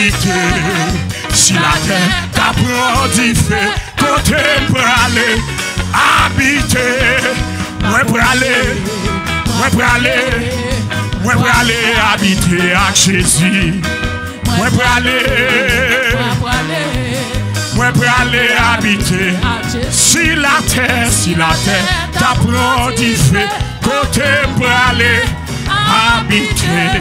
habiter. Si la terre t'apprend d'y faire, côté pour aller habiter. Moi pour aller habiter à Jésus. Moi pour aller habiter. Si la terre t'apprend d'y faire, côté pour aller habiter.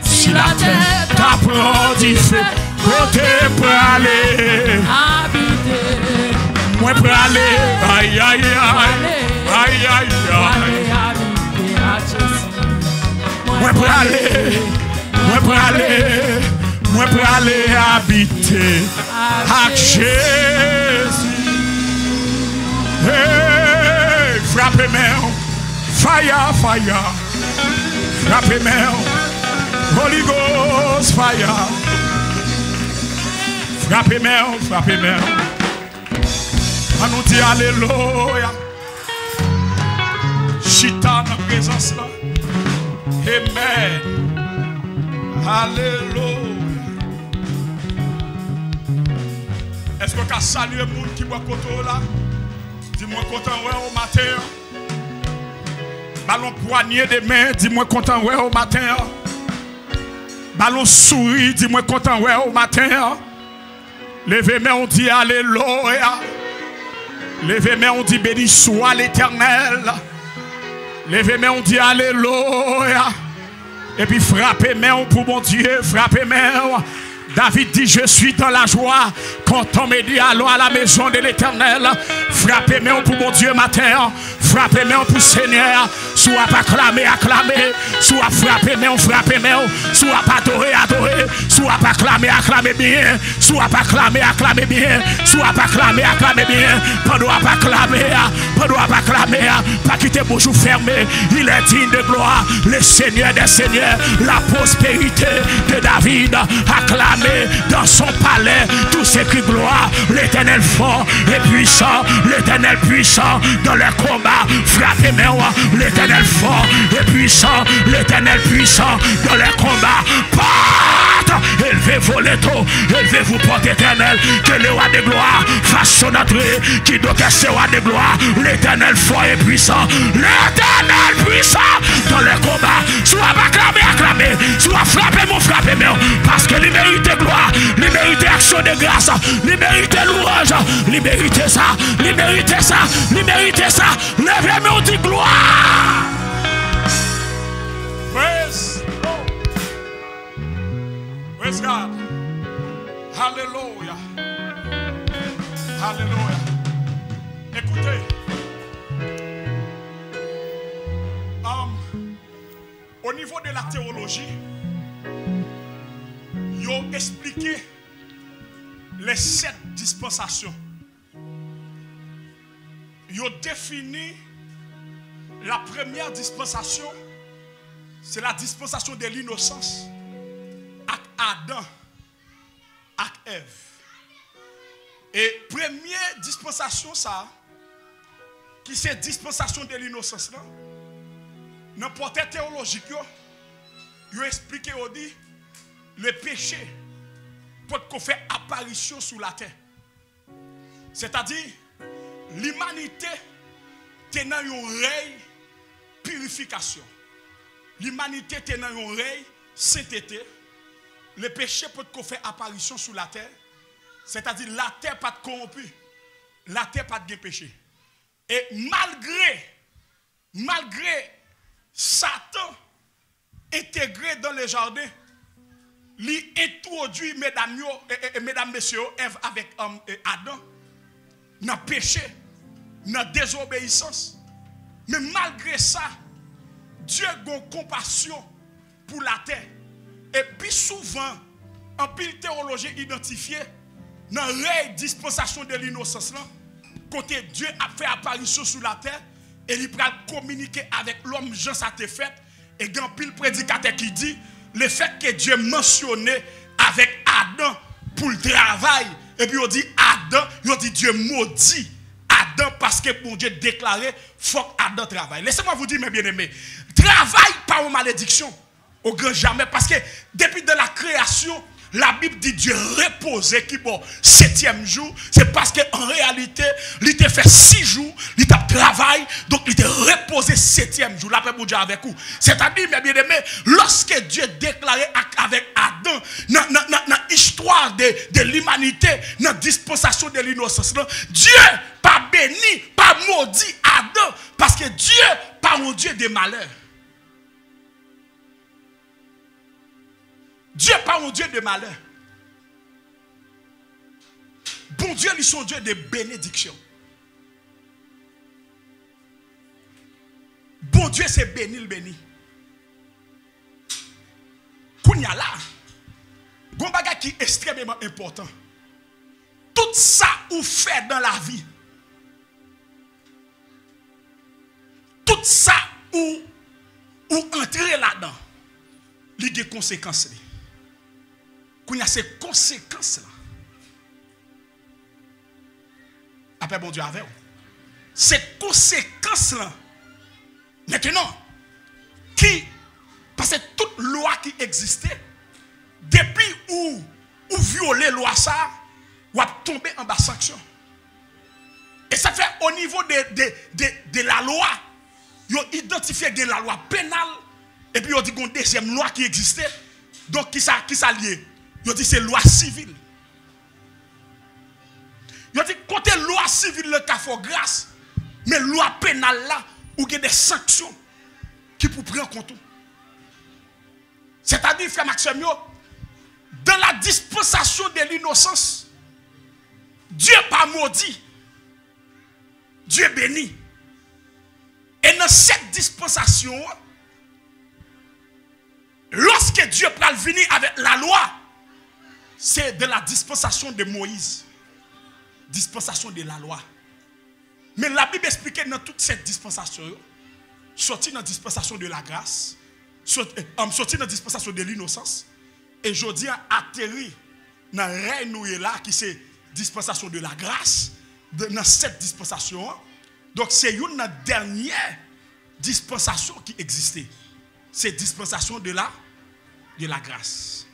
Si la terre t'apprend d'y faire, côté pour aller habiter. Moi pour aller, aïe aïe aïe aïe aïe. Moi pour aller habiter à Jésus. Hey, frappez-moi, fire, fire. Frappez-moi, Holy Ghost, fire. Frappez-moi. On nous dit alléluia. Chita dans la présence là. Amen. Alléluia. Est-ce que tu as salué le monde qui boit côté là? Dis-moi content au matin. Ballon poignée de main, dis-moi content au matin. Ballon souris, dis-moi content au matin. Levez-moi, on dit alléluia. Levez-moi, on dit béni soit l'Éternel. Levez-moi, on dit alléluia. Et puis frappez-moi pour mon Dieu, frappez-moi. David dit, je suis dans la joie quand on me dit, allons à la maison de l'Éternel. Frappez-moi pour mon Dieu matin. Frappez-moi pour Seigneur. Soit pas acclamer, acclamer. Soit frappez-moi, frappez-moi. Soit pas adorer, adorer. Soit pas acclamer, acclamer bien. Soit pas acclamer, acclamer bien. Soit pas acclamer, acclamer bien. Pendant pas acclamer, pas quitter bouche fermée. Il est digne de gloire. Le Seigneur des Seigneurs. La prospérité de David. Acclamer dans son palais. Tous ces cris de gloire. L'Éternel fort et puissant. L'Éternel puissant dans le combat. Frappez-moi, l'Éternel fort et puissant, l'Éternel puissant dans les combats. Porte, élevez-vous les taux, élevez-vous porte éternelle, que le roi de gloire fasse son entrée, qui doit casser le roi de gloire, l'Éternel fort et puissant, l'Éternel puissant dans les combats. Soit acclamé, soit frappez-moi, parce que il mérite gloire, il mérite action de grâce, il mérite louange, il mérite ça, il mérite ça, il mérite ça. Levez-moi, on dit gloire. Praise God. Hallelujah. Hallelujah. Écoutez. Au niveau de la théologie, ils ont expliqué les 7 dispensations. Ils ont défini la première dispensation, c'est la dispensation de l'innocence avec Adam, avec Ève. Et première dispensation, ça, qui c'est dispensation de l'innocence, là, n'importe quelle théologique, ils ont expliqué, ils ont dit, le péché peut faire apparition sur la terre. C'est-à-dire, l'humanité tenant une oreille purification. L'humanité tenant une oreille sainteté. Le péché peut faire apparition sur la terre. C'est-à-dire la terre pas de corrompu. La terre pas de péché. Et malgré Satan intégré dans le jardin, lui introduit mesdames, messieurs, Ève avec Adam, dans le péché, dans la désobéissance. Mais malgré ça, Dieu a une compassion pour la terre. Et puis souvent, en pile théologie identifiée, dans la dispensation de l'innocence, côté Dieu a fait apparition sur la terre, et il peut communiquer avec l'homme, Jean ça te fait, et grand pile prédicateur qui dit, le fait que Dieu mentionné avec Adam pour le travail, et puis on dit Adam, on dit Dieu maudit Adam parce que pour Dieu déclaré, faut qu'Adam travaille. Laissez-moi vous dire, mes bien-aimés, travail pas une malédiction, au grand jamais, parce que depuis de la création, la Bible dit Dieu reposait qui bon, 7e jour, c'est parce qu'en réalité, il était fait 6 jours, il était travail, donc il était reposé 7e jour. Là, après, Dieu avec vous. C'est-à-dire, mes bien-aimés, lorsque Dieu déclarait avec Adam, dans l'histoire de l'humanité, dans la dispensation de l'innocence, Dieu pas béni, pas maudit Adam, parce que Dieu pas un Dieu de malheur. Dieu n'est pas un Dieu de malheur. Bon Dieu, il est un Dieu de bénédiction. Bon Dieu, c'est béni, le béni. Kounya là, un bagage qui est extrêmement important. Tout ça ou fait dans la vie, tout ça ou entrer là-dedans, il y a des conséquences. Il y a ces conséquences-là. Après, bon Dieu, avec vous. Ces conséquences-là, maintenant, parce que toute loi qui existait, depuis où violer la loi, ça, ou a tombé en bas sanction. Et ça fait au niveau de la loi, ils ont identifié de la loi pénale, et puis ils ont dit qu'il y a une deuxième loi qui existait. Donc, qui ça lié? Ils ont dit c'est loi civile. Ils ont dit côté loi civile, le cas faut grâce, mais loi pénale là, où il y a des sanctions qui pour prendre en compte. C'est-à-dire, frère Maxime, dans la dispensation de l'innocence, Dieu pas maudit, Dieu béni. Et dans cette dispensation, lorsque Dieu peut venir avec la loi, c'est de la dispensation de Moïse. Dispensation de la loi. Mais la Bible explique dans toute cette dispensation, sorti dans la dispensation de la grâce, sorti dans la dispensation de l'innocence, et je dis atterri dans le règne là, qui c'est dispensation de la grâce, dans cette dispensation. Donc c'est une dernière dispensation qui existait. C'est dispensation de la grâce.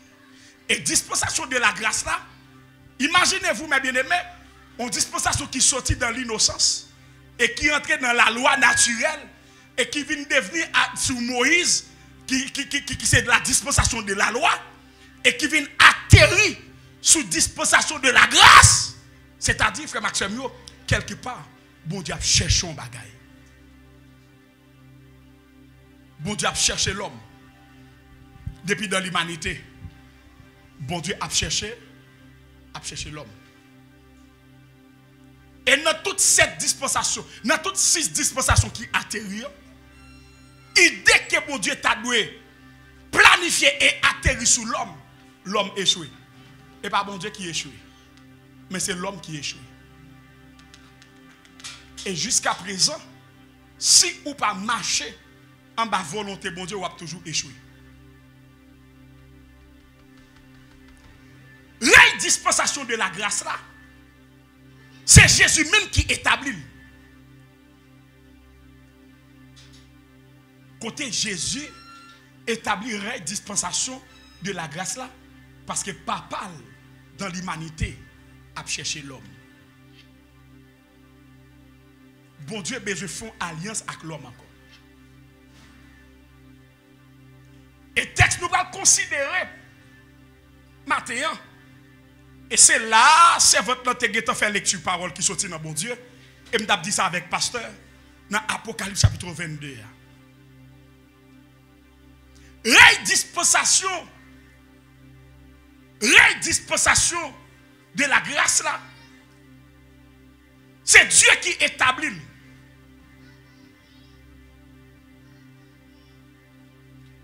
Et dispensation de la grâce là, imaginez-vous mes bien-aimés, une dispensation qui sortit dans l'innocence et qui entrait dans la loi naturelle et qui vient devenir sous Moïse, qui c'est de la dispensation de la loi et qui vient atterrir sous dispensation de la grâce. C'est-à-dire, frère Maxime, quelque part, bon Dieu a cherché un bagaille. Bon Dieu a cherché l'homme. Depuis dans l'humanité, bon Dieu a cherché l'homme. Et dans toute cette dispensation, dans toutes 6 dispensations qui atterrirent, dès que bon Dieu t'a doué, planifié et atterri sur l'homme, l'homme échoué. Et pas bon Dieu qui échoué, mais c'est l'homme qui échoué. Et jusqu'à présent, si ou pas marcher en bas volonté, bon Dieu, ou a toujours échoué. La dispensation de la grâce là, c'est Jésus même qui établit. Côté Jésus établit la dispensation de la grâce là, parce que papa dans l'humanité a cherché l'homme. Bon Dieu besoin font alliance avec l'homme encore. Et texte nous va considérer maintenant. Et c'est là, c'est votre notre fait lecture parole qui sortit dans bon Dieu. Et je dit ça avec pasteur dans Apocalypse chapitre 22. La dispensation de la grâce là, c'est Dieu qui établit.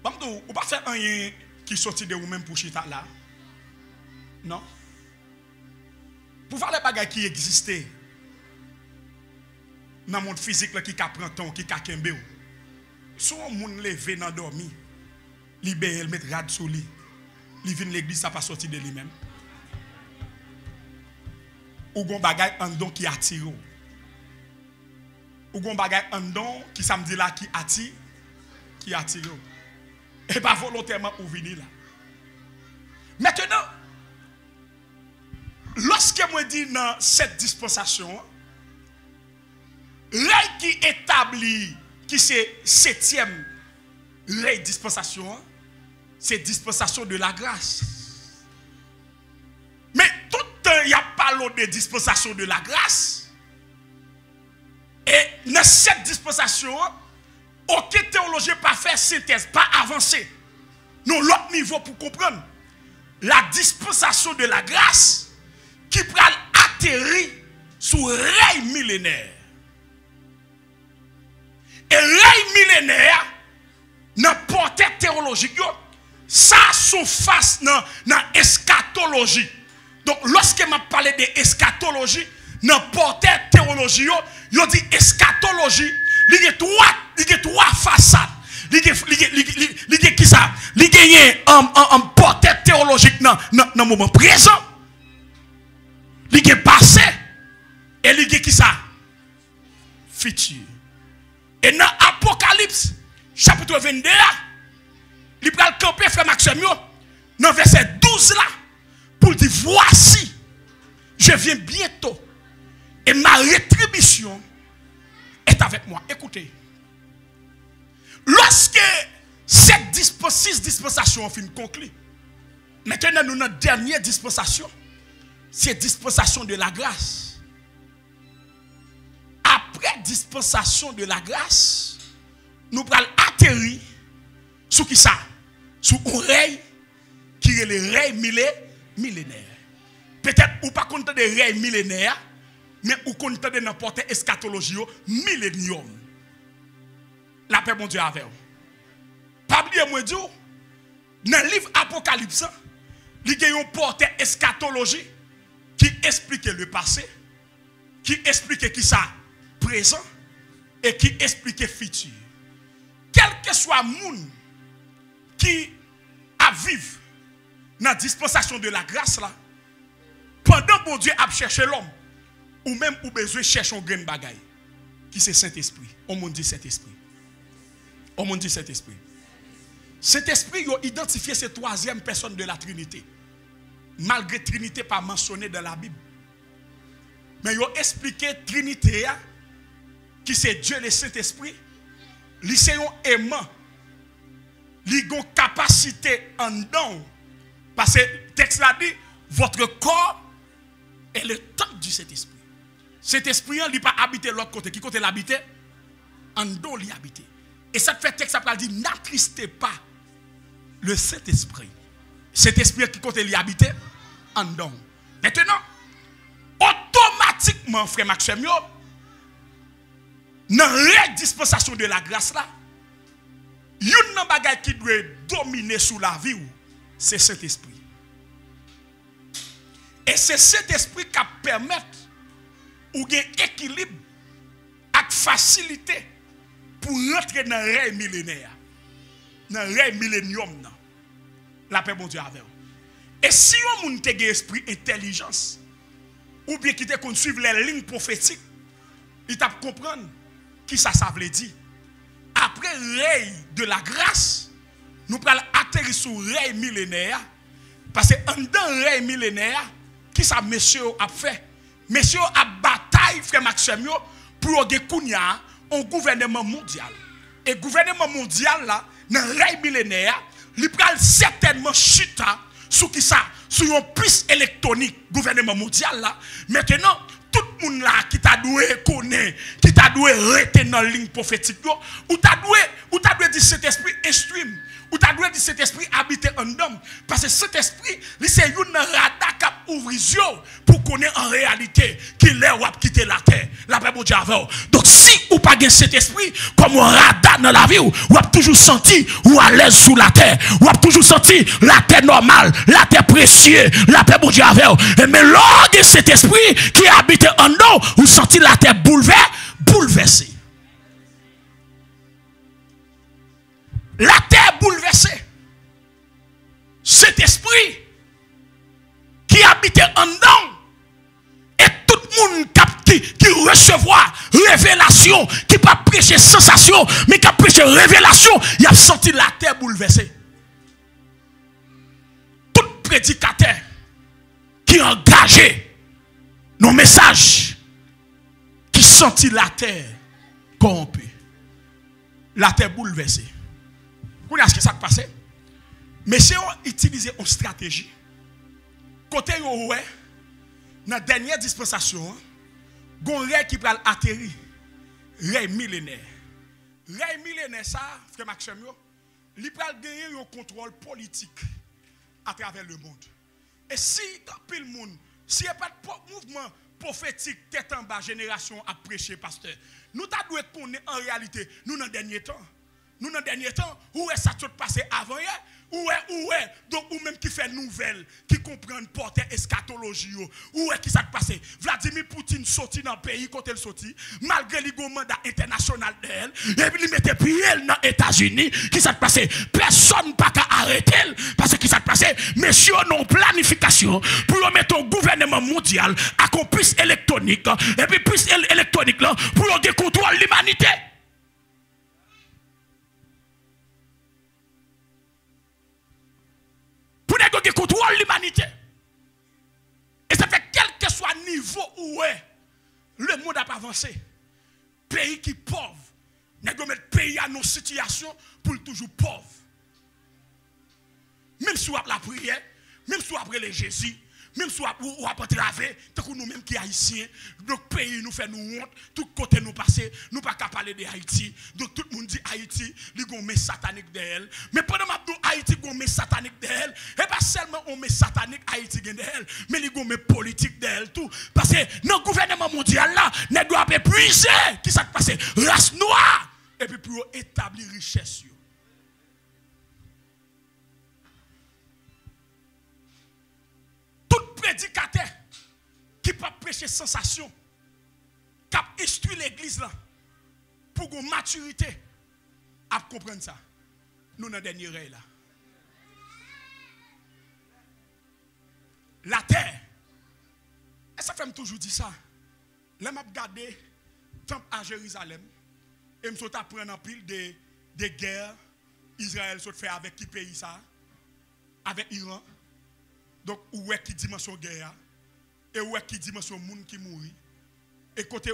Vous ne pas faire rien qui sortit de vous-même pour chita là. Non. Pour faire les bagages qui existaient dans le monde physique là, qui prend temps, qui a kembe. Si on monde levé dans dormi, libéré, le mettre rad sur lui, il vient l'église, ça pas sorti de lui-même. Ou gon bagay en don qui attire. Ou gon bagay en don qui samedi là qui attire. Et pas volontairement ou venir là. Maintenant, lorsque moi dis dans cette dispensation, règle qui établit, qui c'est 7e règle dispensation, c'est dispensation de la grâce. Mais tout le temps, il y a parlé de dispensation de la grâce. Et dans cette dispensation, aucun théologien pas faire synthèse, pas avancer. Nous, l'autre niveau pour comprendre. La dispensation de la grâce qui prend atterrir sous rail millénaire. Et rail millénaire, dans portée théologique, ça sous face dans eschatologie. Donc, lorsque je parle de eschatologie, dans portée théologie, je dis eschatologie, il y a trois façades. Il y a qui ça? Il y a un portée théologique dans le moment présent. Il y a passé. Et il y a qui ça? Futur. Et dans Apocalypse, chapitre 22, il va le camper, frère Maxime, dans verset 12 là, pour dire voici, je viens bientôt. Et ma rétribution est avec moi. Écoutez. Lorsque cette dispensation fin conclue, maintenant nous notre dernière dispensation, c'est dispensation de la grâce. Après dispensation de la grâce, nous allons atterrir sous qui ça? Sous un règne qui est le règne millénaire. Peut-être ou pas compter de règne millénaire, mais ou compter de n'importe eschatologie millénium. La paix, mon Dieu, avec vous. Pas oublier, moi, Dieu, dans le livre Apocalypse, il y a une portée eschatologie qui explique le passé, qui explique qui ça présent et qui explique le futur. Quel que soit le monde qui a vécu dans la dispensation de la grâce, là, pendant que Dieu a cherché l'homme, ou même ou besoin de chercher un grain de bagaille, qui c'est Saint-Esprit. On m'a dit Saint-Esprit. On m'a dit Saint-Esprit. Saint-Esprit a identifié cette troisième personne de la Trinité. Malgré Trinité pas mentionné dans la Bible. Mais il a expliqué Trinité, qui c'est Dieu le Saint-Esprit. C'est un aimant. Il a une capacité en don. Parce que le texte l'a dit, votre corps est le temple du Saint-Esprit. Cet esprit, il n'a pas habité l'autre côté. Qui côté l'habité? En don, il habité. Et ça fait texte, ça dit, n'attristez pas le Saint-Esprit. Cet esprit qui côté l'y habité? En don. Maintenant, automatiquement, frère Maxime, dans la dispensation de la grâce là, il y a un bagage qui doit dominer sous la vie, c'est cet esprit. Et c'est cet esprit qui permet ou un équilibre avec facilité pour rentrer dans le règne millénaire, dans le règne millénium. La paix, mon Dieu, avec vous. Et si on a un esprit intelligence, ou bien qui te suivre les lignes prophétiques, il t'a comprendre qui ça veut dire. Après le règne de la grâce, nous allons atterrir sur le règne millénaire, parce que dans le règne millénaire, qui ça monsieur a fait? Monsieur a bataille, frère Maxime, pour un gouvernement mondial. Et le gouvernement mondial, là, dans le règne millénaire, il va certainement chuter sur qui ça? Sur une piste électronique, gouvernement mondial, là. Maintenant, tout le monde là qui t'a doué connaître, qui t'a doué rester dans la ligne prophétique, ou t'a doué dire cet esprit instruit, ou t'a doué dire cet esprit habiter en homme. Parce que cet esprit, c'est un radar qui ouvre les yeux pour connaître en réalité qu'il est ou a quitté la terre. La paix, mon Dieu, avec vous. Donc, si ou pas cet esprit, comme un radar dans la vie, ou a toujours senti ou à l'aise sous la terre, ou a toujours senti la terre normale, la terre précieuse, la paix, mon Dieu, avec vous. Mais lors de cet esprit qui habite en nous, vous sentez la terre bouleversée. La terre bouleversée. Cet esprit qui habite en nous, et tout le monde qui recevoir révélation, qui pas prêcher sensation, mais qui a prêché révélation, il a senti la terre bouleversée. Tout prédicateur qui est engagé nos messages qui sentit la terre corrompue. La terre bouleversée. Vous voyez ce qui s'est passé? Mais si on utilise une stratégie, côté où dans la dernière dispensation, il y a un rêve qui peut atterrir. Rêve millénaire. Rêve millénaire, ça, frère Maxime, il peut gagner un contrôle politique à travers le monde. Et si, dans le monde, s'il n'y a pas de mouvement prophétique, tête en bas, génération à prêcher, pasteur, nous devons connaître en réalité, nous dans le dernier temps. Nous dans le dernier temps, où est ça tout passé avant hier? Où est, donc, ou même qui fait nouvelle, qui comprend porter eschatologie, où est qui s'est passé? Vladimir Poutine sorti dans le pays, quand il sorti, malgré le mandat international d'elle, et puis il mettait pied dans les États-Unis, qui s'est passé? Personne n'a pas arrêter, parce que qui s'est passé? Messieurs, non planification, pour mettre au gouvernement mondial, à qu'on puisse électronique, et puis puisse électronique, là, pour contrôler l'humanité. Pour qui contrôle l'humanité. Et ça fait quel que soit le niveau où est, le monde a avancé. Pays qui pauvre, nous devons mettre pays à nos situations pour toujours pauvre. Même si on a la prière, même si on après les Jésus, même si on a travaillé, tant que nous-mêmes qui haïtiens, notre pays nous fait nous honte, tout côté nous passer, nous pas qu'à parler de Haïti. Donc tout le monde dit Haïti, il y a un message satanique d'elle. Mais pendant que Haïti a un message satanique d'elle, et pas seulement un message satanique Haïti d'elle, mais il y a un message politique d'elle tout. Parce que dans le gouvernement mondial là, nous devons épuiser qui s'est passé, race noire, et puis pour établir richesse. Prédicateur qui peut prêcher sensation, qui a instruit l'église là, pour une maturité, à comprendre ça. Nous, dans le dernier rêve là. La terre, et ça fait toujours dire ça. Là, je regarde le temple à Jérusalem, et je suis apprendre en pile des guerres Israël se fait avec qui pays ça? Avec Iran. Donc, où est qui dimension guerre? Et où est qui dimension monde qui mourit? Et côté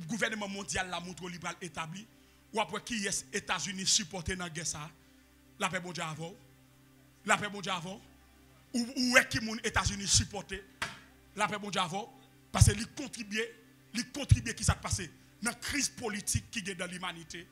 gouvernement mondial la montre libéral établi, ou après qui est États-Unis supporté dans la guerre ça? La paix mondiale avant. La paix mondiale avant. Où est qui les États-Unis supporté? La paix mondiale avant. Parce que il contribue qui s'est passé dans la crise politique qui est dans l'humanité.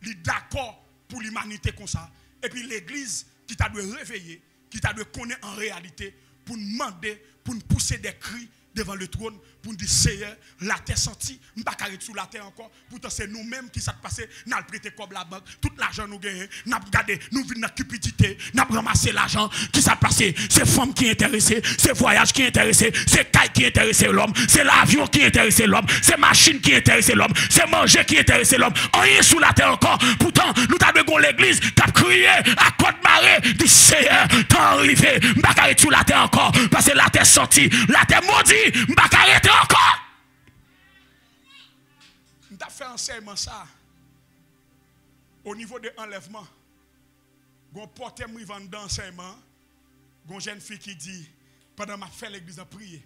Il est d'accord pour l'humanité comme ça. Et puis l'église qui t'a dû réveiller, qui t'a dû connaître en réalité, pour nous demander, pour nous pousser des cris devant le trône, pour nous dire, Seigneur, la terre sentie, nous ne pouvons pas sous la terre encore. Pourtant, c'est nous-mêmes qui s'est passé, nous avons prêté comme la banque, tout l'argent nous gagnons, nous avons gardé, nous vivons dans la cupidité, nous avons ramassé l'argent qui s'est passé. C'est femmes qui intéressées, c'est voyages qui intéressent, c'est caille qui intéresse l'homme, c'est l'avion qui intéresse l'homme, c'est machine qui intéresse l'homme, c'est manger qui intéresse l'homme. On est sous la terre encore. Pourtant, nous avons l'église qui a crié à Côte-Marée, dit Seigneur, t'es arrivé, nous ne pouvons pas sous la terre encore, parce que la terre sortie, la terre maudite. Je ne vais pas arrêter encore. Nous avons fait enseignement ça. Au niveau de l'enlèvement, on porte un mouvement d'enseignement. Une jeune fille qui dit, pendant que je fais l'église, je prie.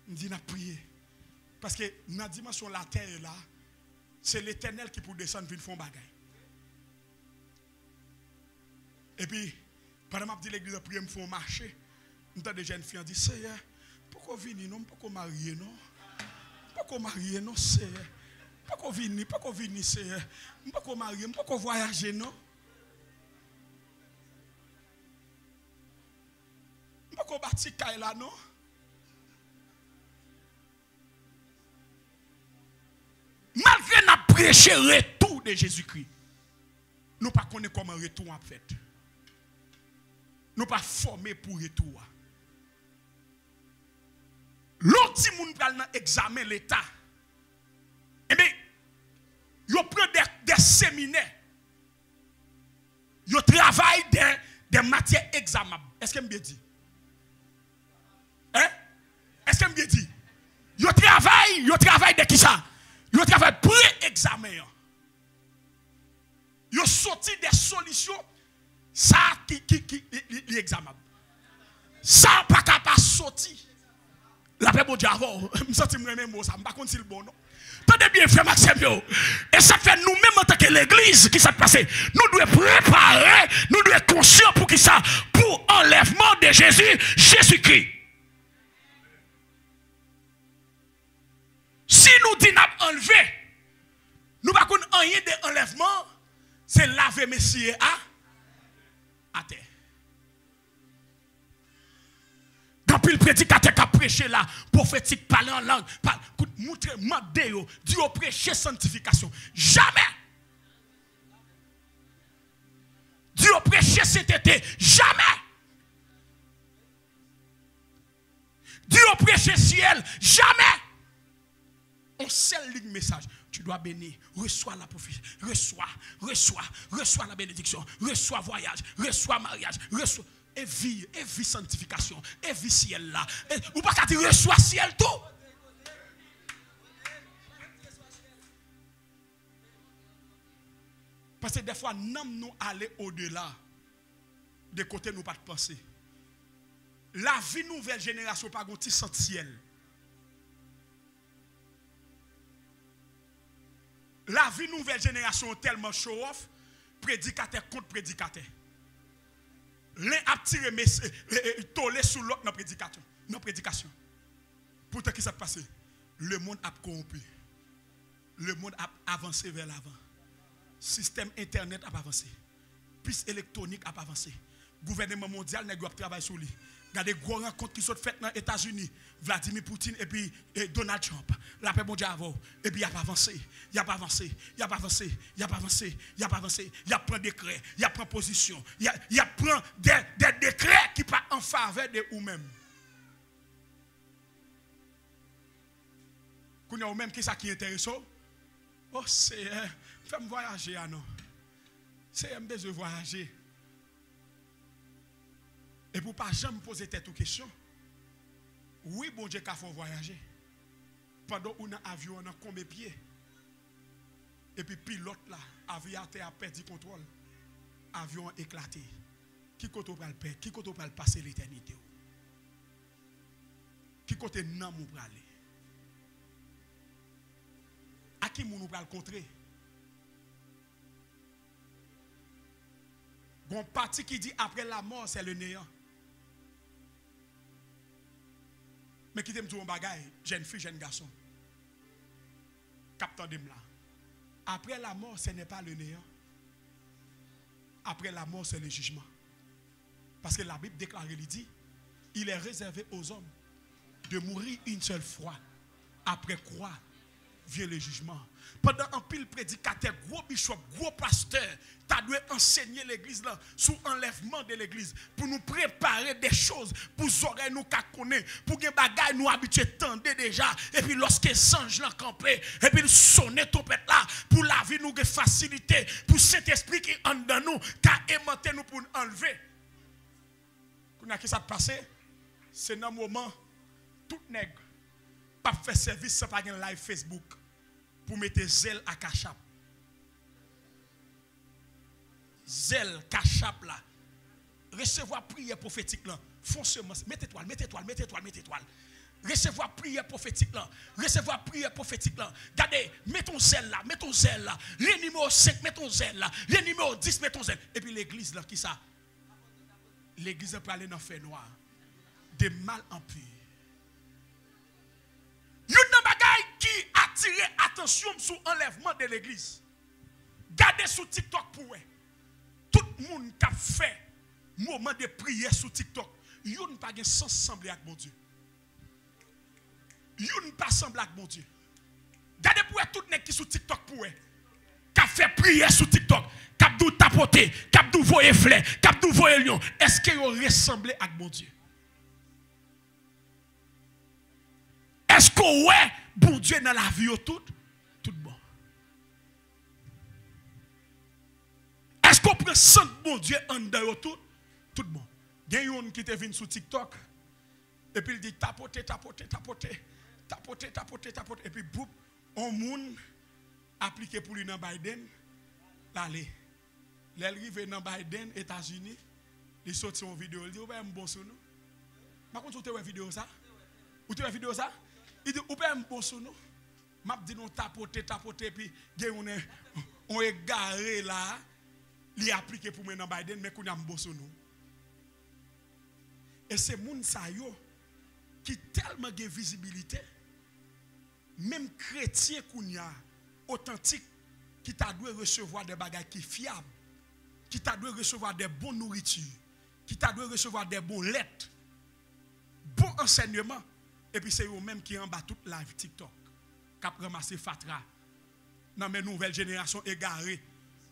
Je dis, je prie. Parce que dans la dimension de la terre, là, c'est l'Éternel qui peut descendre et faire des bagages. Et puis, pendant que je dis l'église, je prie, je fais marcher. Nous avons des jeunes filles qui disent, Seigneur, pourquoi venir non, pourquoi marier non, pourquoi marier non, c'est pourquoi venir c'est pourquoi marier, pourquoi voyager non, pourquoi bâtir là non. Malgré n'a prêché le retour de Jésus-Christ, nous pas connaissons comment retour en fait. Nous pas formés pour retour. L'autre monde pral dans examen l'État. Eh bien, yo prend des séminaires. Yo travaille des matières examables. Est-ce que me bien dit? Hein? Est-ce que me bien dit? Yo travaille de qui ça? Yo travaille pré-examen. Yo sorti des solutions ça qui est examinable. Ça pas capable sortir. La paix, bon Dieu, avant, je me sens que je me mot ça, je ne sais pas si c'est le bon, non. Tenez bien, frère Maxime, et ça fait nous-mêmes en tant que l'église qui s'est passé. Nous devons préparer, nous devons être conscients pour qui ça? Pour enlèvement de Jésus, Jésus-Christ. Si nous disons enlever, nous ne pouvons pas rien de enlèvement, c'est laver Messie à terre. Quand il prédicateur qui a prêché là, prophétique, parler en langue, montrer, Dieu prêcher sanctification. Jamais. Dieu prêcher sainteté. Jamais. Dieu prêcher ciel. Jamais. On seul ligne message. Tu dois bénir, reçois la prophétie, reçois la bénédiction, reçois voyage, reçois mariage, reçois. Et vie sanctification, et vie ciel là. Ou pas qu'à dire reçois ciel tout. Parce que des fois, nous aller au-delà de côté nous pas de penser. La vie nouvelle génération pas un petit ciel. La vie nouvelle génération tellement show off, prédicateur contre prédicateur. L'un a tiré tollé sous l'autre dans la prédication. Pourtant, qu'est-ce qui s'est passé? Le monde a corrompu. Le monde a avancé vers l'avant. Système internet a avancé. Piste électronique a avancé. Gouvernement mondial n'a pas travaillé sur lui. Regardez les gros rencontres qui sont faites dans les États-Unis. Vladimir Poutine et puis Donald Trump. La paix mondiale avant. Et puis il n'y a pas avancé. Il n'y a pas avancé. Il n'y a pas avancé. Il n'y a pas avancé. Il n'y a pas avancé. Il y a pris des décrets. Il y a pris position. Il y a pris des décrets qui partent en faveur de vous-même. Quand il y a vous-même qui ça qui est intéressant. Oh, c'est fais-moi voyager, non. C'est un besoin de voyager. Et pour ne pas jamais poser tête aux questions, oui, bon Dieu, qu'il faut voyager. Pendant qu'on a un avion, on a combien de pieds? Et puis, pilote là, avion a perdu contrôle. Avion éclaté. Qui côté va le perdre? Qui côté va le passer l'éternité? Qui côté non nous va aller? À qui nous va le contrer? Il y a un parti qui dit après la mort, c'est le néant. Mais qui t'aime tout un bagage, jeune fille, jeune garçon. Capteur de là. Après la mort, ce n'est pas le néant. Après la mort, c'est le jugement. Parce que la Bible déclare, il dit, il est réservé aux hommes de mourir une seule fois. Après quoi vient le jugement. Pendant un pile prédicateur, gros bishop, gros pasteur, tu dois enseigner l'église là, sous enlèvement de l'église, pour nous préparer des choses, pour oreilles nous connaître, pour que bagaille nous habituer tendre déjà, et puis lorsque Sange l'a campé, et puis sonner tout pète là, pour la vie nous faciliter, pour cet esprit qui en dans nous, qu'a aimanté nous pour nous enlever. Qu'est-ce qui s'est passé? C'est dans le moment, tout nègre, pas faire service sans pas un live Facebook, pour mettre zèle à cachap. Zèle, cachap là. Recevoir prière prophétique là. Foncement. Mets étoile. Recevoir prière prophétique là. Recevoir prière prophétique là. Regardez, mets ton zèle là. Le numéro 5, mets ton zèle là. Le numéro 10, mets ton zèle. Et puis l'église là, qui ça? L'église peut aller dans le feu noir. De mal en pire. Il y a un bagage qui attire attention sur l'enlèvement de l'église. Gardez sur TikTok pour eux. Tout le monde qui a fait moment de prière sur TikTok, il n'y a pas de sens semblé avec mon Dieu. Il n'y a pas semblé avec mon Dieu. Gardez pour eux tout le monde qui est sur TikTok pour eux. Qui a fait prière sur TikTok, qui a dû tapoter, qui a dû voyer fleur, qui a dû voyer lion. Est-ce qu'ils ont ressemblé avec mon Dieu? Est-ce que ouais, bon Dieu dans la vie tout bon? Est-ce qu'on prend sang bon Dieu en dedans tout bon? Il y a un qui est venu sur TikTok et puis il dit tapoter. Et puis boum, on moun appliqué pour lui dans Biden. L'aller. L'arrivée dans Biden, États-Unis, il sorti une vidéo, il dit, ouais, bon sur nous. Par contre, tu as une vidéo ça? Ou tu as vidéo ça? Il dit, ou pas un bon sou, non? M'a dit, non, tapoter, puis, on est garé là, li appliqué pour moi dans Biden, mais qu'on a un bon sou, non? Et c'est moun sa yo, qui tellement de visibilité, même chrétien qu'on y a, authentique, qui t'a dû recevoir des bagages qui fiables, qui t'a dû recevoir des bonnes nourritures, qui t'a dû recevoir des bons lettres, bons enseignements, et puis c'est eux-mêmes qui en bas toute live TikTok, qui a ramassé Fatra. Dans mes nouvelles générations égarées,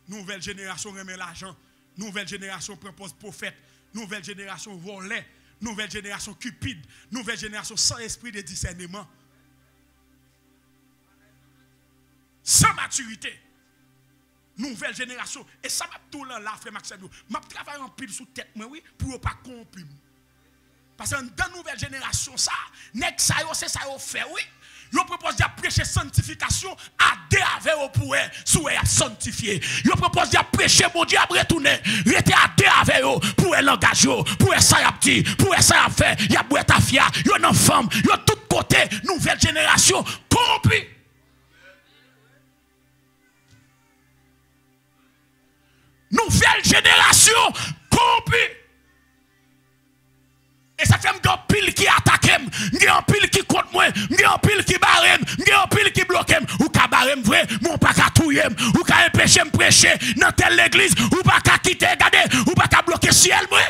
nouvelle génération remet l'argent, nouvelle génération propose prophète, nouvelle génération volait, nouvelle génération cupide, nouvelle génération sans esprit de discernement, sans maturité. Nouvelle génération. Et ça m'a tout là, frère Maxime. Je travaille en pile sous tête, moi, oui, pour ne pas comprendre. Parce que dans la nouvelle génération, ça, c'est ça qu'on fait, oui. Yo propose de prêcher sanctification à des avec pour sous à sanctifier. Yo propose de prêcher mon Dieu à retourner, rester à des avec pour langage pour ça y a petit, pour ça y a fait, y a boire ta fia, yo non femme, yo tout côté nouvelle génération corrompue. Nouvelle génération corrompue. Et ça fait un pile qui attaque, un pile qui contre moi, un pile qui barre, un pile qui bloque, ou ka barre vrai, mon pas ka touyer, ou ka empêcher me prêcher dans telle église, ou pas ka quitter, regarder, ou pas ka bloquer ciel moi.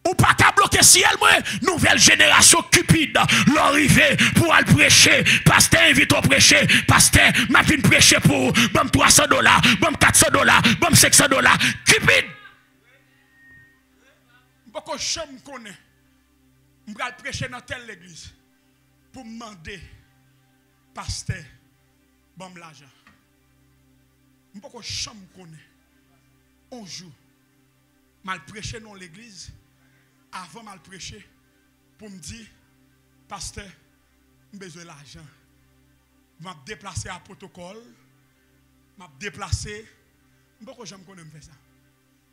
Ou pas qu'à bloquer ciel, moi, nouvelle génération cupide, l'arrivée pour aller prêcher, pasteur invite au prêcher, pasteur m'a venu prêcher pour, bon $300, bon $400, bon $600, cupide. Beaucoup de gens me connaissent, je vais prêcher dans telle église pour me demander, pasteur, bon l'argent. Beaucoup de gens me connaissent, un jour, je vais prêcher dans l'église. Avant de prêcher, pour me dire, pasteur, j'ai besoin d'argent. Je vais me déplacer à protocole, je vais me déplacer. Beaucoup de gens me connaissent faire ça.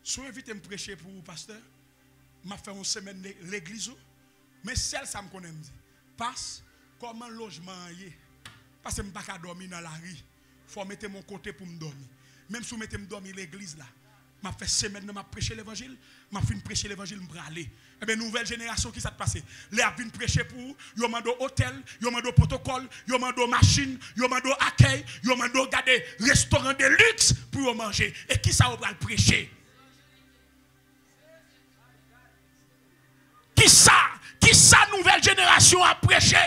Si vous invitez à me prêcher pour vous, pasteur, je vais faire une semaine de l'église. Mais celle ça me connaît. Passe, comment logement est. Parce que je ne peux pas dormir dans la rue. Il faut mettre mon côté pour me dormir. Même si vous mettez me dormir dans l'église là. Je fait semaine de prêcher l'évangile, je fin prêcher l'évangile, je aller. Eh bien, nouvelle génération qui s'est passée. Les a venu prêcher pour, yo mando hôtel, yo mando protocole, yo mando machine, yo mando accueil, yo mando garder restaurant de luxe pour manger. Et qui ça va le prêcher? Qui ça nouvelle génération a prêché?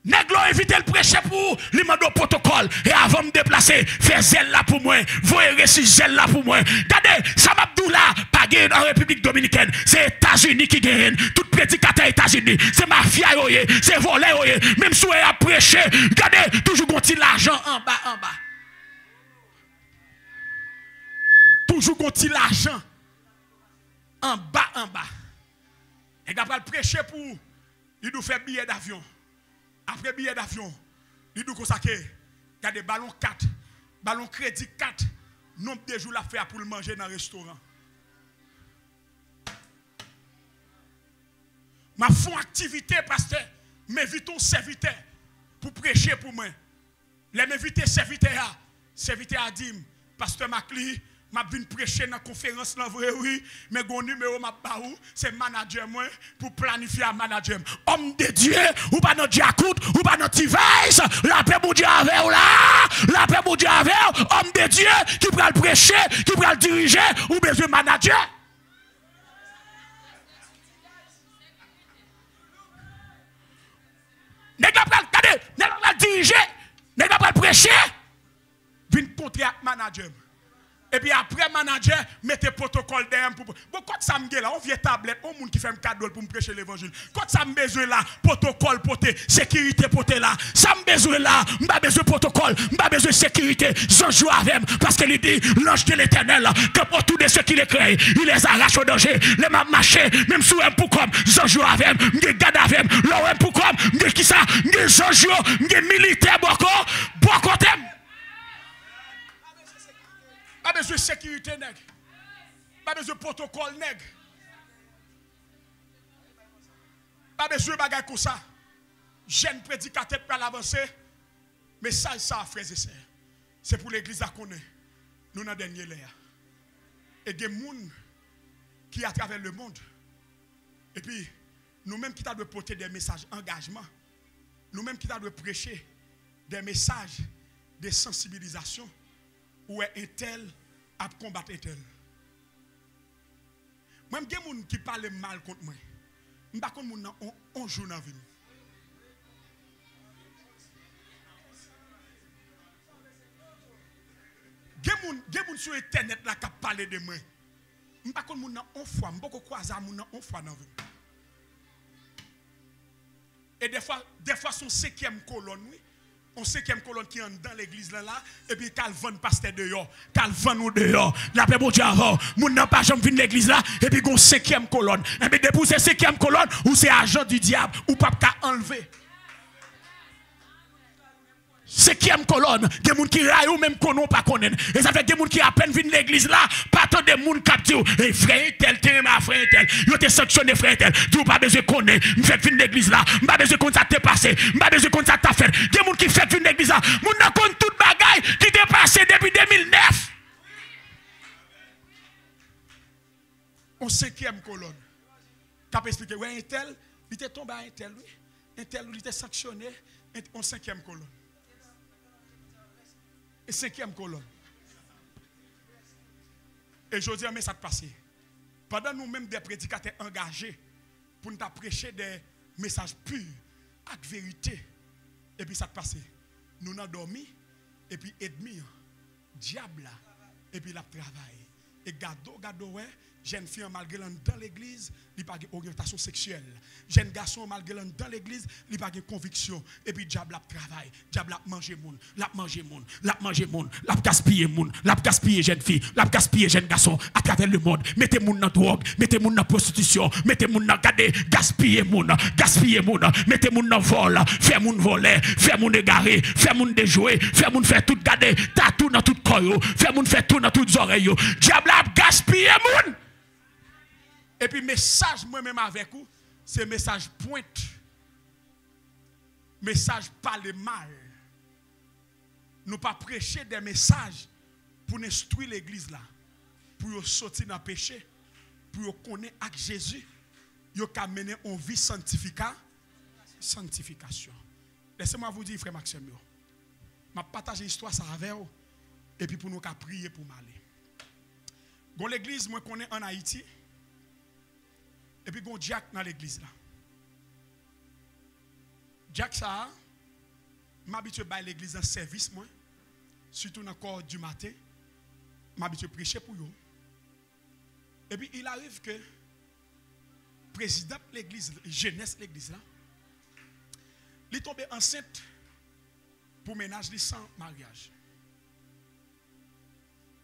Néglo éviter le prêcher pour lui mando protocole et avant de me déplacer, faire zèle là pour moi, voyez récit zèle là pour moi. Regardez, ça m'a dit là, pas gagné en République Dominicaine, c'est États-Unis qui gagne, tout prédicateur États-Unis, c'est mafia c'est volé même si on a prêché, regardez, toujours gonti l'argent en bas. Toujours gonti l'argent en bas. Et après le prêcher pour il nous fait billet d'avion. Après billet d'avion, il nous consacre, il y a des ballons 4, ballons crédit 4, nombre de jours la faire pour le manger dans le restaurant. Ma font activité, pasteur, m'invite un serviteur pour prêcher pour moi. Les m'inviter serviteur a dit, pasteur Macli, m'a venu prêcher dans la conférence dans vrai oui mais mon numéro m'a pas où c'est manager moi pour planifier un manager homme de Dieu ou pas dans Diacout ou pas dans Tivais la paix mon Dieu avec là la paix mon Dieu avec homme de Dieu qui peut le prêcher qui peut le diriger ou besoin manager n'est pas le diriger n'est pas le prêcher vient contrat manager. Et puis après, manager, mettez protocole derrière pour. Bon, quand ça me là, on vient tablette, on monde qui fait un cadeau pour me prêcher l'évangile. Quand ça me besoin là, protocole poté, sécurité poté là. Ça me besoin là, m'pas besoin protocole, m'pas besoin sécurité. J'en joue avec parce qu'il dit l'ange de l'Éternel que pour tous ceux qui les créent, il les arrache au danger. Les m'a marché, même sous un pour comme, j'en joue avec, m'ge garde avec, là un pour comme, m'ge qui ça, m'ge j'en joue, m'ge militaire beaucoup thème. Pas besoin de sécurité, nèg. Pas besoin de protocole nègre. Pas besoin de bagaille comme ça. Jeune prédicateur pour l'avancer. Mais ça, frères et sœurs, c'est pour l'église à connaître. Nous dans dernier l'air. Et des gens qui à travers le monde. Et puis, nous-mêmes qui avons porter des messages d'engagement. Nous-mêmes qui avons prêcher des messages de sensibilisation. Où est un tel à combattre un tel. Moi, il y a des gens qui parlent mal contre moi. Je ne sais pas si on joue dans la vie. Il y a des gens sur Internet qui parlent de moi. Je ne sais pas si on fois, je ne sais pas si on fois dans la vie. Et des fois, son 5e colonne, oui. On sait qu'il y a une colonne qui est dans l'église là, et puis Calvin pasteur dehors, Calvin ou dehors, la paix bon Dieu avant, moun n'a pas jamais venir l'église là, et puis une 5e colonne. Et puis depuis cette 5e colonne, ou c'est agent du diable, ou pas qu'à enlever. 5e colonne, des gens qui raillent ou même qu'on n'a pas connaît. Et ça fait des gens qui à peine viennent l'église là, pas tant de gens qui disent, et frère tel, t'es ma frère tel, yo t'es sanctionné frère tel, tu pas besoin de connaître, m'fait venir l'église là, m'pas besoin de ça t'est passé, m'pas besoin de ça t'as fait. Des gens qui fait venir l'église là, moun n'a compte toute bagaille qui t'est passé depuis 2009. On 5e colonne. T'as expliqué, ouais, un tel, il était tombé à un tel, oui. Un tel, il était sanctionné, on 5e colonne. Et 5e colonne. Et je dis, mais ça te passe. Pendant nous-mêmes des prédicateurs engagés pour nous prêcher des messages purs, avec vérité, et puis ça te passe. Nous avons dormi, et puis ennemi, diable, et puis la travail. Et gado, ouais. Jeune fille malgré dans l'église, il n'y a pas d'orientation sexuelle. Jeune garçon malgré dans l'église, il n'y a pas de conviction. Et puis diable a travail, diable a mangé moun, l'a mangé moun, l'a mangé moun, l'a gaspillé moun, l'a gaspillé jeune fille, l'a gaspillé jeune garçon à travers le monde. Mettez moun dans drogue, mettez moun dans prostitution, mettez moun dans garder, gaspiller moun, mettez moun dans vol, faire moun voler, faire moun égaré, faire moun déjouer, faire moun faire tout garder, tatou dans tout corps, faire moun faire tout dans toutes oreilles. Diable a gaspillé moun. Et puis, message moi-même avec vous, c'est message pointe. Message parler mal. Nous pas prêcher des messages pour instruire l'église là. Pour sortir dans le péché. Pour connaître avec Jésus. Pour mener en vie sanctification. Laissez-moi vous dire, frère Maxime. Je vais partager l'histoire avec vous. Et puis pour nous prier pour m'aller. Dans l'église, moi, je connais en Haïti. Et puis, il y a un Jack dans l'église là. Jack, ça, je m'habitue à l'église en service, moi. Surtout dans le corps du matin. Je m'habitue à prêcher pour eux. Et puis, il arrive que le président de l'église, jeunesse de l'église là, il est tombé enceinte pour ménage sans mariage.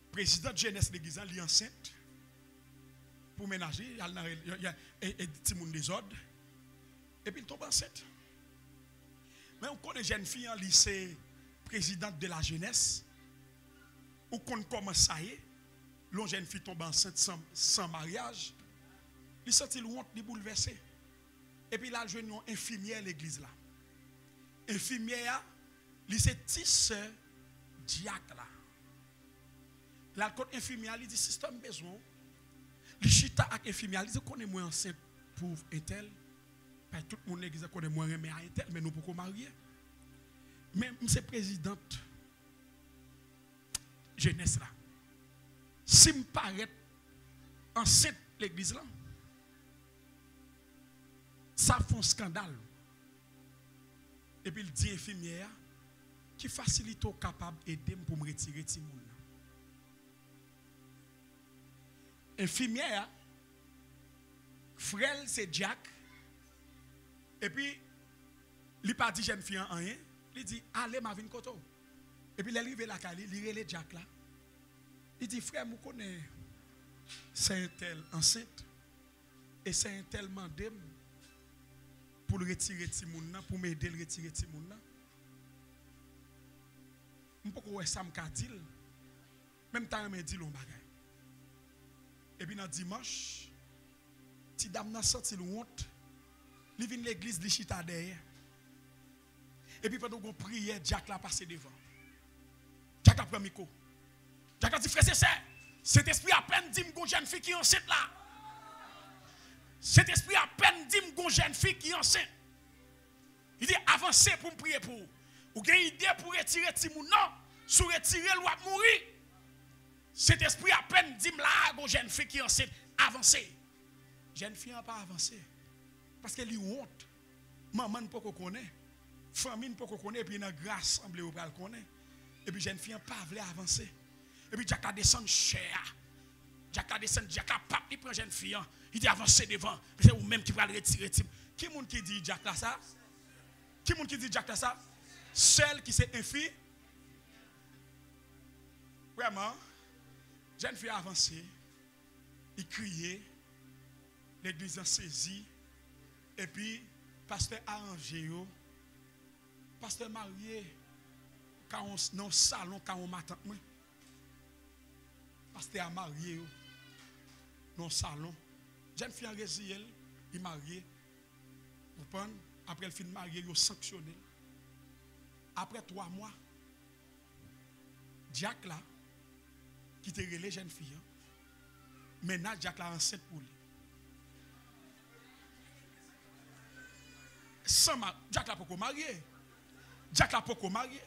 Le président de jeunesse de l'église là, il est enceinte. Pour ménager, il y a des petits gens désordre. Et puis il tombe enceinte. Mais on connaît une jeune fille en lycée, présidente de la jeunesse. Ou qu'on commence ça y est, l'on jeune fille tombe enceinte sans mariage. Il sent il honte, il bouleversé. Et puis là, il a une infirmière à l'église là. Infirmière, il c'est petite sœur diacre là. Là, quand infirmière, il dit si tu as besoin. Les chita avec infirmière, ils connaissent moi enceinte pour un tel. Tout le monde l'église connaît moi mais un tel, mais nous pouvons marier. Même c'est présidente jeunesse là. Si me paraît enceinte l'église là, ça fait un scandale. Et puis il dit infirmière qui facilite capable d'aider pour me retirer ce monde. Infirmière, frère c'est Jack, et puis il n'a pas dit jeune fille en rien, il dit allez ma vie koto. Et puis il est arrivé là, il relève Jack là, il dit frère, vous connaissez, c'est un tel enceinte, et c'est un tel mandé pour le retirer de ce monde, pour m'aider à le retirer de ce monde. Je ne sais pas si ça me dit, même temps, je me dit l'on bagaille. Et puis dans dimanche, ti dame nan senti honte, li vinn l'église li chita derrière. Et puis pendant qu'on priait, Jack l'a passé devant. Jack a pris micro. Jack a dit frère c'est ça. Cet esprit à peine dit m'gon jeune fille qui est enceinte là. Cet esprit à peine dit m'gon jeune fille qui est enceinte. Il dit avancez pour me prier pour. Ou avez une idée pour retirer Timoun non, sous retirer loi mourir. Cet esprit à peine dit là gon jeune fille qui est enceinte, avancez. Jeune fille n'a pas avancé parce qu'elle a honte. Maman ne peut pas connaître. Famille ne peut pas connaître, et puis une grâce semblée au bras connaît. Et puis jeune fille pas voulu avancer. Et puis Jack a descendu cher. Jack a descendu, Jack a pas il prend jeune fille. Il dit avancer devant. C'est ou même qui va le retirer. Qui monde qui dit Jack là ça? Qui monde qui dit Jack là ça? Celle qui s'est infie. Vraiment. Jeune fille a avancé. Il criait. L'église a saisi. Et puis pasteur arrangé. Pasteur marié, quand on dans le salon, quand on m'attend, pasteur a marié dans le salon. Jeune fille en résiel, il marié. Vous comprenez? Après le fin de marié, il sanctionné. Après 3 mois, Jack là, qui te relé jeune fille, maintenant Jack là enceinte pour lui. Jack là pour marier. Jack la poko marié.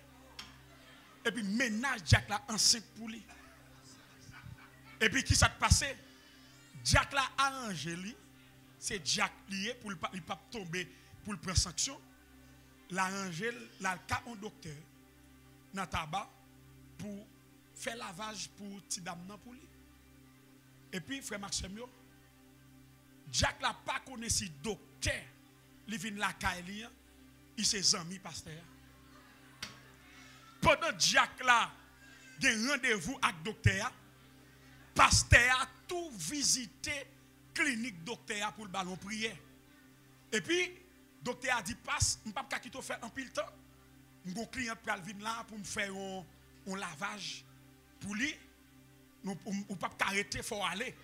Et puis ménage Jack la enceinte pour lui. Et puis qui s'est passé? Jack la arrangé lui. C'est Jack lié pour ne pas tomber pour le prendre sanction. L'arranger la cas un docteur dans tabac pour faire lavage pour ti dame pour lui. Et puis frère Maxime Jack la pas connaît si docteur li vinn la caille il ses amis pasteur. Pendant Jack là, il y a un rendez-vous avec le docteur. Pasteur a tout visité clinique docteur pour le ballon prière. Et puis, le docteur a dit passe, je ne peux pas quitter faire un pile temps. Mon client peut venir là pour me faire un lavage pour lui. On ne peut pas arrêter, il faut aller.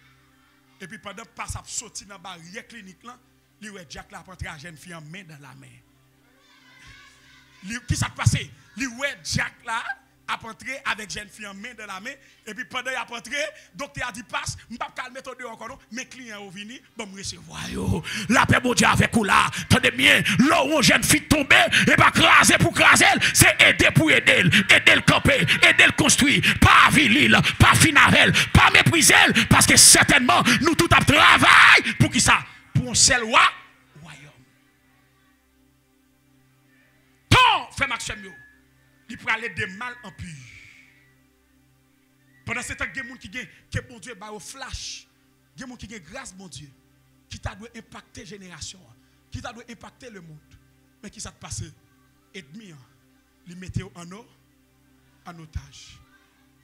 Et puis pendant que passe à sortir dans la barrière clinique là, il y a Jack là pour entrer à jeune fille en main dans la main. Qui s'est passé? Il y a Jack là a entré avec jeune fille en main dans la main. Et puis pendant qu'il a entré, le docteur a dit passe, je ne peux pas mettre dehors encore. Mes clients sont venus, bon, me recevoir. La paix mon Dieu avec vous là. Tenez bien, là où une jeune fille tombe, et pas craser pour craser, c'est aider pour aider. Aider le camper, aider le construire. Pas avilir, pas finavel, pas mépriser. Parce que certainement, nous tout à travail pour qui ça? Pour un seul royaume. Tant, frère Maxime, il peut aller de mal en pire. Pendant ce temps, il y a des gens qui bon Dieu au flash. Il y a des gens qui ont grâce, mon Dieu, qui t'a dû impacter la génération, qui t'a dû impacter le monde. Mais qui s'est passé? Ennemi, il mettait en otage.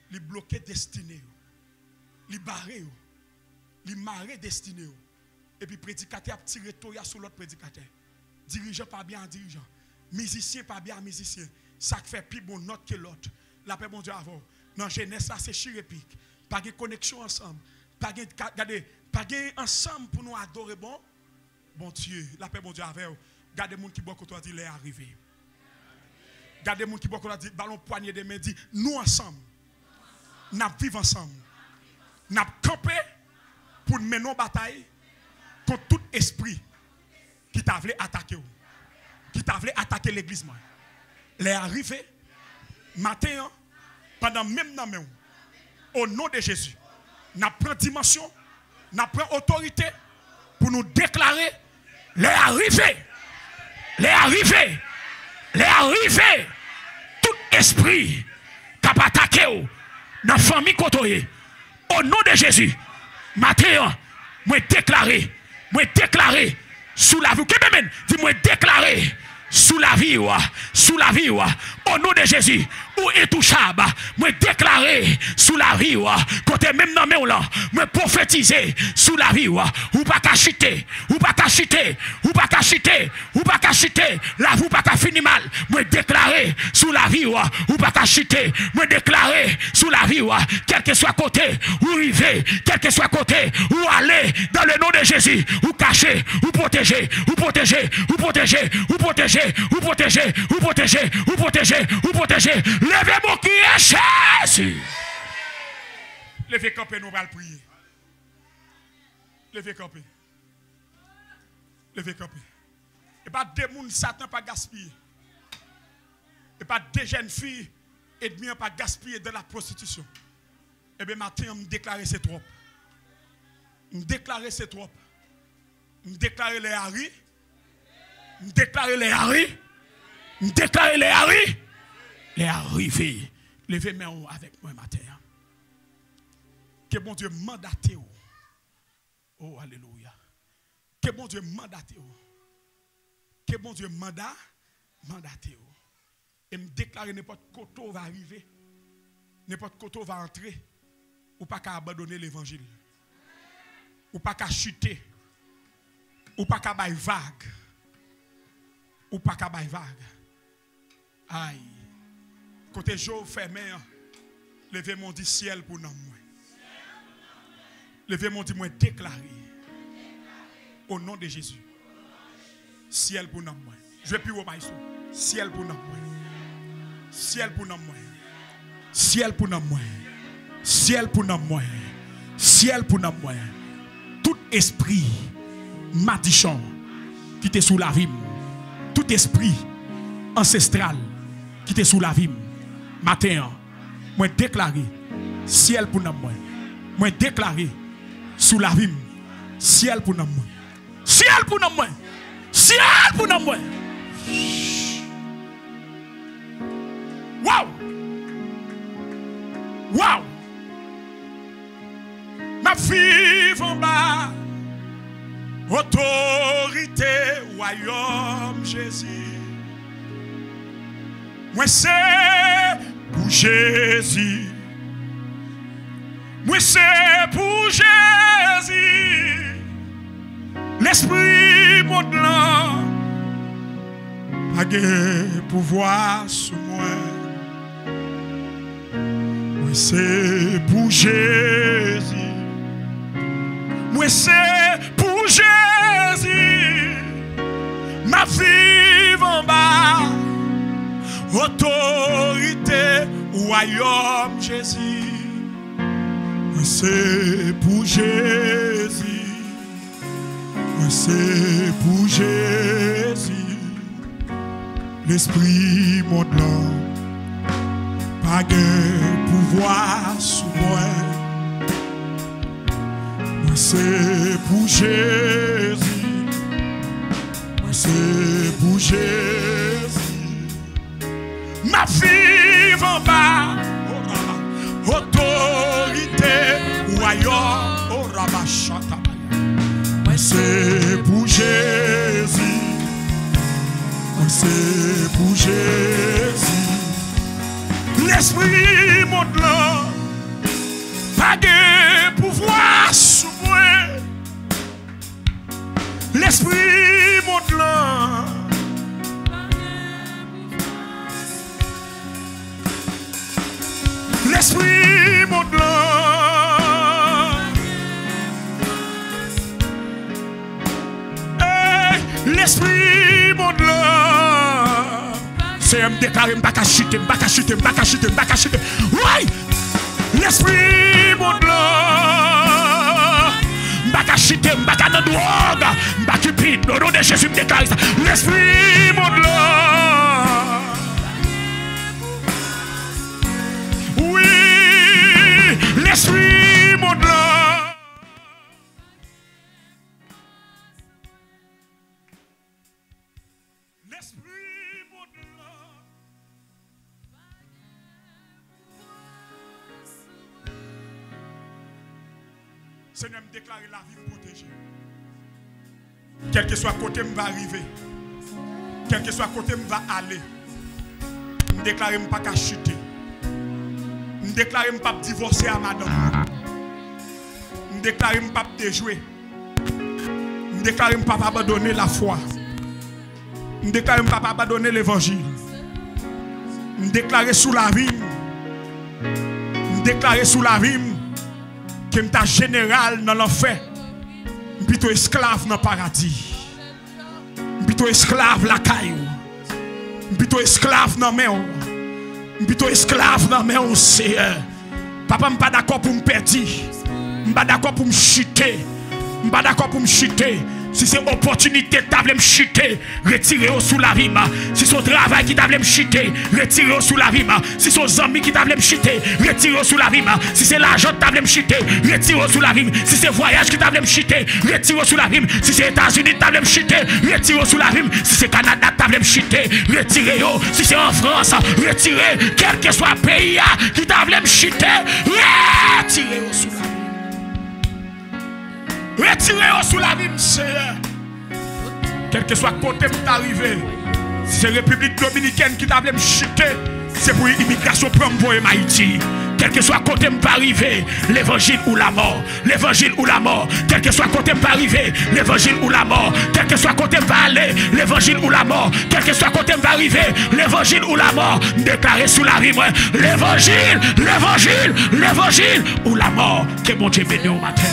Il bloquait destinée. Il barrait. Il marrait destinée. Et puis, prédicateur a tiré Toya sur l'autre prédicateur. Dirigeant pas bien en dirigeant. Musicien pas bien en musicien. Ça fait plus bon note que l'autre. La paix, mon Dieu, avant. Dans jeunesse, c'est chirépique. Pas de connexion ensemble. Pas de ensemble pour nous adorer bon Dieu. La paix, mon Dieu, avec. Gardez les gens qui boivent quand on dit les arrivés. Gardez les gens qui boivent quand on dit ballon poignée de main. Dit nous ensemble. Nous vivons ensemble. Nous campé pour mener nos batailles contre tout esprit qui t'a voulu attaquer. Qui t'a voulu attaquer l'église. Les arrivés, matin, pendant même dans main, au nom de Jésus, nous prenons dimension, nous prenons autorité pour nous déclarer les arrivés, tout esprit qui a attaqué dans la famille côtoyée, au nom de Jésus, matin, moi déclarer sous la vie, dis-moi déclarer sous la vie, au nom de Jésus, ou intouchable, moi déclarer sous la vie, côté même dans mes là, moi prophétiser sous la vie, ou pas cacheter, ou pas cacheter, ou pas cacheter, ou pas cacheter, la vie pas fini mal, moi déclarer sous la vie, ou pas cacheter, moi déclarer sous la vie, quel que soit côté, ou river, quel que soit côté, ou aller dans le nom de Jésus, ou cacher, ou protéger, ou protéger, ou protéger, ou protéger, ou protéger, ou protéger, ou protéger, ou protéger. Levez mon qui est Jésus. Levez camper, nous allons prier. Levez camper. Levez camper. Et pas des gens Satan pas gaspiller. Et pas des jeunes filles et demi pas gaspiller de la prostitution. Et bien matin, on me déclare c'est trop. Me déclarer c'est trop. Me déclarer les Harry. Me déclarer les Harry. Me déclarer les Harry. Les arrivés. Levez mes mains avec moi matin. Que bon Dieu mandate. Oh, alléluia. Que bon Dieu mandate. Que bon Dieu mandate. Et me déclarer n'importe côté va arriver. N'importe côté va entrer. Ou pas qu'à abandonner l'évangile. Ou pas qu'à chuter. Ou pas qu'à bailler vague. Ou pas qu'à bailler vague. Aïe. Côté jour fermé, levez mon dit ciel pour nous. Levez mon dit moi déclaré. Au nom de Jésus. Ciel pour nous. Je vais plus au maïs. Ciel pour nous. Ciel pour nous. Ciel pour nous. Ciel pour nous. Ciel pour nous. Tout esprit matichon qui était sous la vie. Tout esprit ancestral qui était sous la vie. Matin, moi déclaré ciel pour nous. Moi déclaré sous la vie. Ciel pour nous. Ciel pour nous. Ciel pour nous. Wow! Wow! Ma vie en bas, autorité, royaume Jésus. Moi c'est pour Jésus. Moi c'est pour Jésus. L'esprit modelant, pas de pouvoir sur moi. Moi c'est pour Jésus. Moi c'est pour Jésus. Ma vie en bas, autorité, royaume Jésus. Moi c'est pour Jésus. Moi c'est pour Jésus. L'esprit modelant, pas de pouvoir sur moi. Moi c'est pour Jésus. Moi c'est pour Jésus. Ma vie en bas, autorité, royaume, oh rabachata. Moi c'est pour Jésus. Moi c'est pour Jésus. L'esprit modelant, pas de pouvoir sur moi. L'esprit modelant, l'esprit modelant, l'esprit modelant. C'est un déclaré, m'pas qu'à chuter, m'pas qu'à chuter, m'pas qu'à chuter, m'pas qu'à chuter. Oui! L'esprit modelant, m'pas qu'à chuter, m'pas qu'à dans drogue, m'pas qu'à pite, au nom de Jésus, m'déclare ça. L'esprit modelant. Oui! L'esprit modelant. L'esprit modelant. Seigneur, me déclare la vie protégée. Quel que soit côté me va arriver, quel que soit côté me va aller, me déclare me pas qu'à chuter. Je déclare que je ne pas divorcer à madame. Je déclare que je ne pas déjouer. Je déclare que je ne pas abandonner la foi. Je déclare que je ne pas abandonner l'évangile. Je déclare sous la vie. Je déclare sous la vie que je suis général dans l'enfer. Je suis plutôt esclave dans le paradis. Je suis plutôt esclave la caillou. Je suis plutôt esclave dans mes mains. Je suis plutôt esclave dans mes mains, Seigneur. Papa, je ne suis pas d'accord pour me perdre. Je ne suis pas d'accord pour me chuter. Je ne suis pas d'accord pour me chuter. Si c'est opportunité de me chuter, retirez-vous sous la vie. Si c'est travail qui t'a me chuter, retirez-vous sous la vie. Si c'est amis qui t'a me chuter, retirez-vous sous la vie. Si c'est l'argent qui t'a me chuter, retirez-vous sous la vie. Si c'est voyage qui t'a me chuter, retirez-vous sous la vie. Si c'est États-Unis qui t'a me chuter, retirez-vous sous la vie. Si c'est Canada qui t'a me chuter, retirez-vous. Si c'est en France, retirez. Quel que soit le pays qui t'a me chuter, retirez-vous sous la vie. Retirez-vous sous la vie, Seigneur. Quel que soit le côté où tu arrivé, si c'est la République dominicaine qui t'a me chuter, c'est pour l'immigration pour envoyer Haïti. Quel que soit le côté où tu arrivé, l'évangile ou la mort, l'évangile ou la mort. Quel que soit le côté où tu arrivé, l'évangile ou la mort. Quel que soit le côté où tu aller, l'évangile ou la mort. Quel que soit le côté où tu arrivé, l'évangile ou la mort. Déclarez sous la vie, l'évangile, l'évangile, l'évangile ou la mort. Que mon Dieu bénisse au matin.